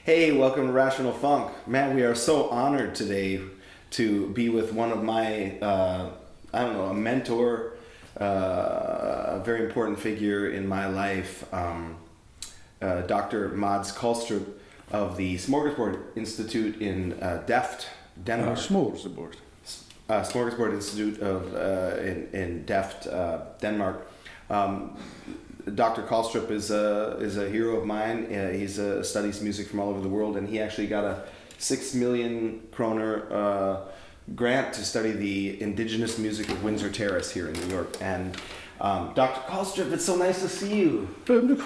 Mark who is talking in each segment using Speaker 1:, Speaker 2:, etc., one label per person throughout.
Speaker 1: Hey, welcome to Rational Funk. Man, we are so honored today to be with one of my, a mentor, a very important figure in my life, Dr. Mads Kalstrup of the Smorgasbord Institute in Delft, Denmark.
Speaker 2: Smorgasbord.
Speaker 1: Smorgasbord Institute in Delft, Denmark. Dr. Kalstrup is a hero of mine. He studies music from all over the world, and he actually got a 6 million kroner grant to study the indigenous music of Windsor Terrace here in New York. And Dr. Kalstrup, it's so nice to see you. Top of the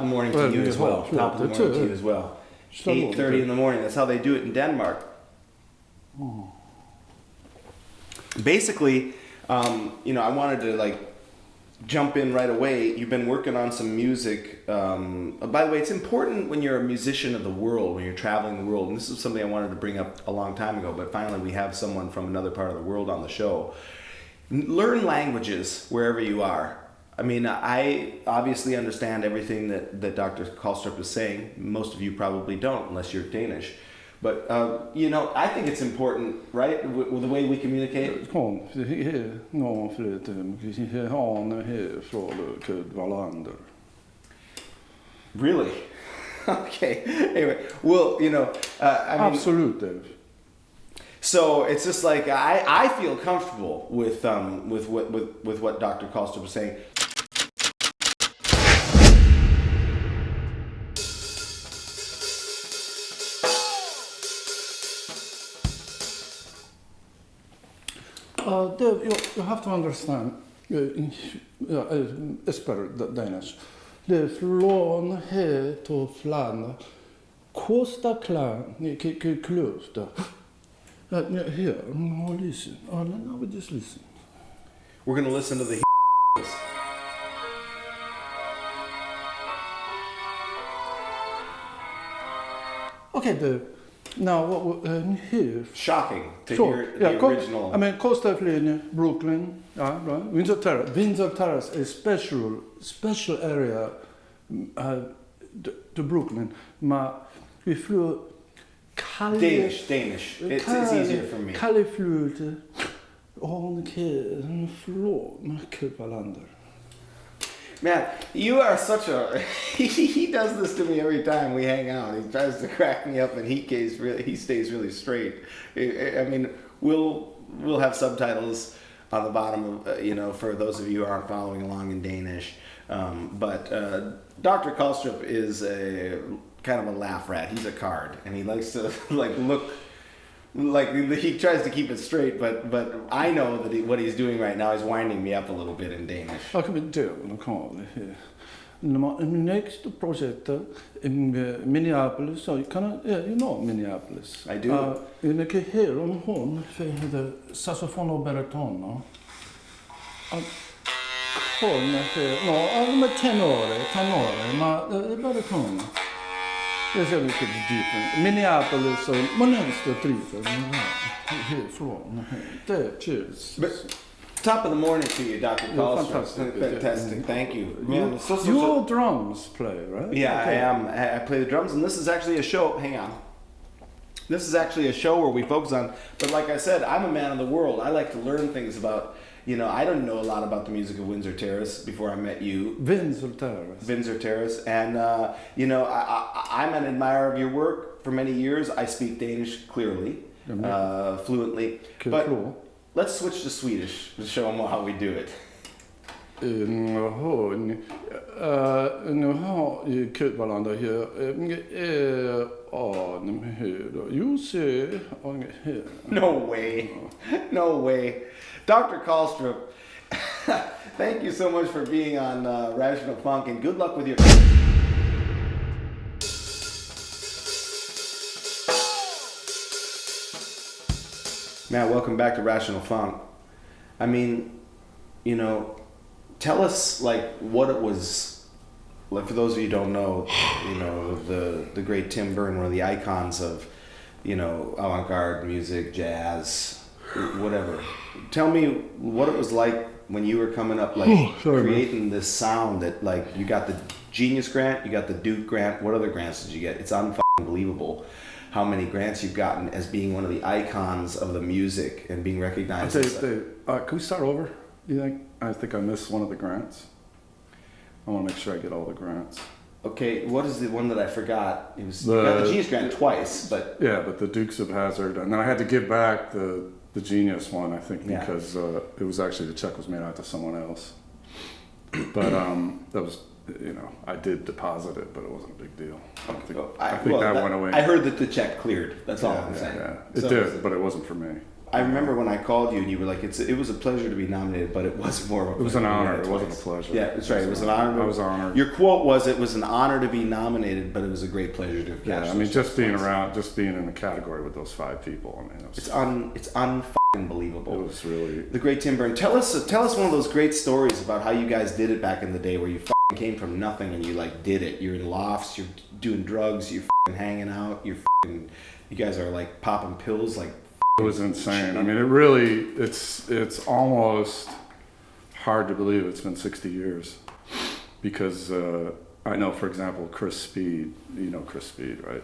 Speaker 1: morning to you as well. Top of the morning to you as well. 8:30 in the morning. That's how they do it in Denmark. Basically, I wanted to jump in right away. You've been working on some music. By the way, it's important when you're a musician of the world, when you're traveling the world. And this is something I wanted to bring up a long time ago, but finally we have someone from another part of the world on the show. Learn languages wherever you are. I mean, I obviously understand everything that Dr. Kalstrup is saying. Most of you probably don't, unless you're Danish. But, I think it's important, right, with the way we communicate? Really? Okay. Anyway, well,
Speaker 2: Absolutely.
Speaker 1: So it's just like, I feel comfortable with what Dr. Colstro was saying.
Speaker 2: You have to understand, it's better Danish. Det är från här till Flandern, Costa Clan, Kluster. Here, now listen. Now we just listen.
Speaker 1: We're going to listen to the
Speaker 2: Okay, now what here?
Speaker 1: Shocking to hear the original.
Speaker 2: I mean, Costa Clan, Brooklyn, right? Windsor Terrace. Windsor Terrace is special area to Brooklyn. Men vi flew
Speaker 1: Danish. It's easier for me.
Speaker 2: Kalle flöte.
Speaker 1: Man, you are such a... he does this to me every time we hang out. He tries to crack me up, and he stays really straight. I mean, we'll have subtitles on the bottom of, for those of you who aren't following along in Danish. But Dr. Kalstrup is a kind of a laugh rat. He's a card, and he likes to look like he tries to keep it straight, but I know that what he's doing right now is winding me up a little bit in Danish.
Speaker 2: I can do it. Next project in Minneapolis, so you know Minneapolis.
Speaker 1: I do.
Speaker 2: In the here on hon för the saxofon och baryton. I'm a tenore, ma baryton. It's a little different. Minneapolis och Monster Triple. Härifrån. Cheers.
Speaker 1: Top of the morning to you, Dr. Colstro. Fantastic. Thank you. Man,
Speaker 2: your drums play, right?
Speaker 1: Yeah, okay. I am. I play the drums, and this is actually a show. Hang on. This is actually a show where we focus on, but like I said, I'm a man of the world. I like to learn things about, I don't know a lot about the music of Windsor Terrace before I met you. Windsor Terrace. And, I'm an admirer of your work for many years. I speak Danish clearly, fluently. But let's switch to Swedish to show them how we do it.
Speaker 2: Nu har ju Kubaland här. You see.
Speaker 1: No way. Dr. Kalstrup, thank you so much for being on Rational Funk, and good luck with your... Man, welcome back to Rational Funk. I mean, tell us what it was like. For those of you who don't know, the great Tim Berne, one of the icons of avant-garde music, jazz, whatever. Tell me what it was like when you were coming up, like creating this sound that like you got the Genius Grant, you got the Duke Grant. What other grants did you get? It's unbelievable how many grants you've gotten as being one of the icons of the music and being recognized.
Speaker 2: Dave, can we start over? You think? I think I missed one of the grants. I want to make sure I get all the grants.
Speaker 1: Okay, what is the one that I forgot? You got the Genius Grant twice, but
Speaker 2: yeah, but the Dukes of Hazzard, and then I had to give back the Genius one, I think, because it was actually the check was made out to someone else. But that was, I did deposit it, but it wasn't a big deal. I think that went away.
Speaker 1: I heard that the check cleared. That's all I'm saying.
Speaker 2: Yeah, it did, but it wasn't for me.
Speaker 1: I remember when I called you and you were like, it was a pleasure to be nominated, but it was more of a pleasure.
Speaker 2: It was an honor. It wasn't a pleasure.
Speaker 1: Yeah, that's right. It was an honor.
Speaker 2: I was honored.
Speaker 1: Your quote was, it was an honor to be nominated, but it was a great pleasure to have
Speaker 2: I mean, just being around, just being in the category with those 5 people. I mean, it's unbelievable. It was really
Speaker 1: the great Tim Berne. Tell us one of those great stories about how you guys did it back in the day, where you came from nothing and you like did it. You're in lofts, you're doing drugs, you're hanging out, you guys are like popping pills like.
Speaker 2: It was insane. I mean, it's almost hard to believe it's been 60 years, because I know, for example, Chris Speed. You know Chris Speed, right?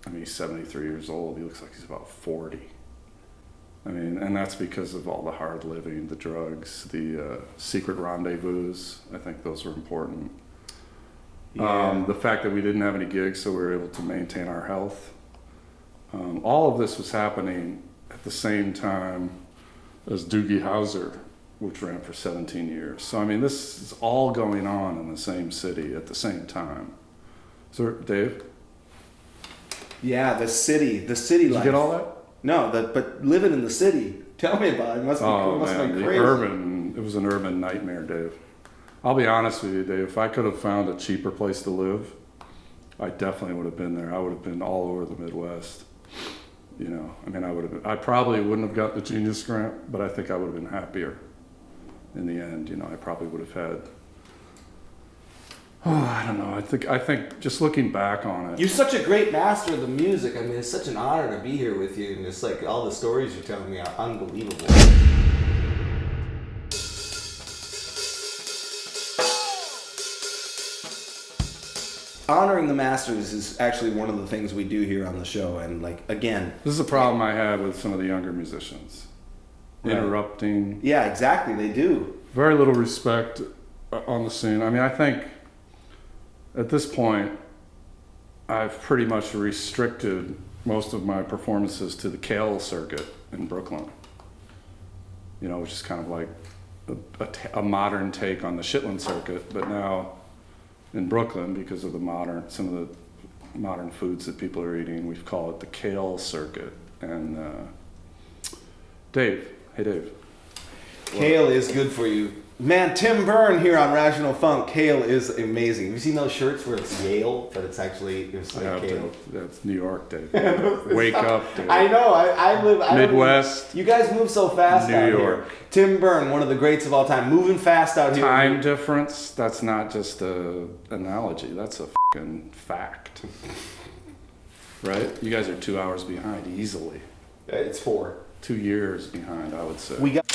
Speaker 2: I mean, he's 73 years old. He looks like he's about 40. I mean, and that's because of all the hard living, the drugs, the secret rendezvous. I think those were important.
Speaker 1: Yeah.
Speaker 2: The fact that we didn't have any gigs, so we were able to maintain our health. All of this was happening at the same time as Doogie Howser, which ran for 17 years. So, I mean, this is all going on in the same city at the same time. So, Dave?
Speaker 1: Yeah, the city life.
Speaker 2: Did you get all that?
Speaker 1: No, but living in the city. Tell me about it. It must be crazy.
Speaker 2: It was an urban nightmare, Dave. I'll be honest with you, Dave. If I could have found a cheaper place to live, I definitely would have been there. I would have been all over the Midwest. I mean, I probably wouldn't have got the Genius Grant, but I think I would have been happier in the end. I probably would have had, I don't know. I think just looking back on it.
Speaker 1: You're such a great master of the music. I mean, it's such an honor to be here with you, and it's like all the stories you're telling me are unbelievable. Honoring the masters is actually one of the things we do here on the show, and like, again,
Speaker 2: this is a problem I have with some of the younger musicians. Right. Interrupting.
Speaker 1: Yeah, exactly, they do.
Speaker 2: Very little respect on the scene. I mean, I think at this point I've pretty much restricted most of my performances to the Kale circuit in Brooklyn, which is kind of like a modern take on the Shetland circuit, but now in Brooklyn, because of some of the modern foods that people are eating, we call it the kale circuit. And Dave, hey Dave.
Speaker 1: Kale is good for you. Man, Tim Berne here on Rational Funk. Kale is amazing. Have you seen those shirts where it's Yale, but it's actually kale?
Speaker 2: That's New York, Dave. Wake up, Dave.
Speaker 1: I know. I live
Speaker 2: Midwest.
Speaker 1: You guys move so fast out here. Tim Berne, one of the greats of all time, moving fast out here.
Speaker 2: Time difference. That's not just an analogy. That's a fucking fact. Right? You guys are 2 hours behind easily.
Speaker 1: It's 4.
Speaker 2: 2 years behind, I would say.
Speaker 1: We got.